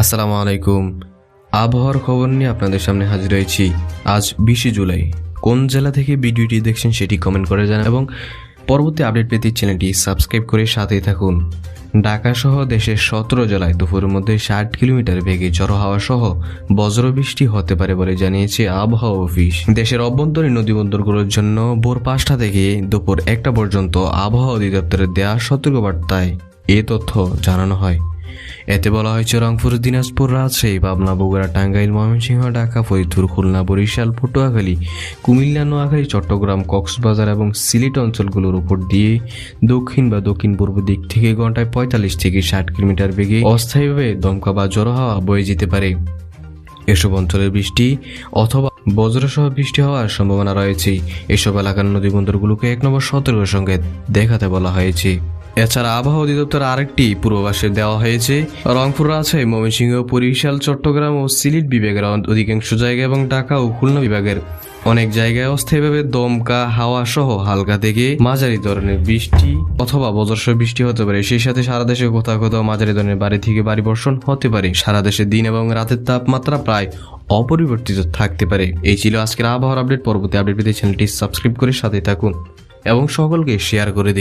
আসসালামু আলাইকুম। আবহাওয়ার খবর নিয়ে আপনাদের সামনে হাজির হয়েছি। আজ 20 জুলাই। কোন জেলা থেকে ভিডিওটি দেখছেন সেটি কমেন্ট করে জানান এবং পরবর্তী আপডেট পেতে চ্যানেলটি সাবস্ক্রাইব করে সাথেই থাকুন। ঢাকা সহ দেশের 17 জেলায় দুপুরের মধ্যে 60 কিলোমিটার বেগে ঝড়ো হাওয়া সহ বজ্রবৃষ্টি হতে পারে বলে জানিয়েছে আবহাওয়া অফিস। দেশের অভ্যন্তরীণ নদীবন্দরগুলোর জন্য ভোর 5টা থেকে দুপুর 1টা পর্যন্ত আবহাওয়া অধিদপ্তরের দেওয়া সতর্কবার্তায় এ তথ্য জানানো হয়। এতে বলা হয়েছে রংপুর, দিনাজপুর, রাজশাহী, পাবনা, বগুড়া, টাঙ্গাইল, ময়মনসিংহ, ঢাকা, ফরিদপুর, খুলনা, বরিশাল, পটুয়াখালী, কুমিল্লা, নোয়াখালী, চট্টগ্রাম, কক্সবাজার এবং সিলেট অঞ্চলগুলোর উপর দিয়ে দক্ষিণ বা দক্ষিণ পূর্ব দিক থেকে ঘন্টায় 45 থেকে 60 কিলোমিটার বেগে অস্থায়ীভাবে দমকা বা ঝড়ো হাওয়া বয়ে যেতে পারে। এসব অঞ্চলের বৃষ্টি অথবা বজ্রসহ বৃষ্টি হওয়ার সম্ভাবনা রয়েছে। এসব এলাকার নদীবন্দরগুলোকে 1 নম্বর সতর্ক সংকেত দেখাতে বলা হয়েছে। এছাড়া আবহাওয়া অধিদপ্তর আরেকটি পূর্বাভাসে দেওয়া হয়েছে রংপুর, রাজশাহী, ময়মনসিংহ, বরিশাল, চট্টগ্রাম ও সিলেট বিভাগের অধিকাংশ জায়গা এবং ঢাকা ও খুলনা বিভাগের অনেক জায়গায় অস্থায়ীভাবে দমকা হাওয়া সহ হালকা থেকে মাঝারি ধরনের বৃষ্টি অথবা বজ্রসহ বৃষ্টি হতে পারে। সেই সাথে সারা দেশে কোথাও কোথাও মাঝারি ধরনের ভারী থেকে ভারী বর্ষণ হতে পারে। সারা দেশে দিন এবং রাতের তাপমাত্রা প্রায় অপরিবর্তিত থাকতে পারে। এই ছিল আজকের আবহাওয়ার আপডেট। পরবর্তী আপডেট পেতে চ্যানেলটি সাবস্ক্রাইব করে সাথে থাকুন এবং সকলকে শেয়ার করে দিন।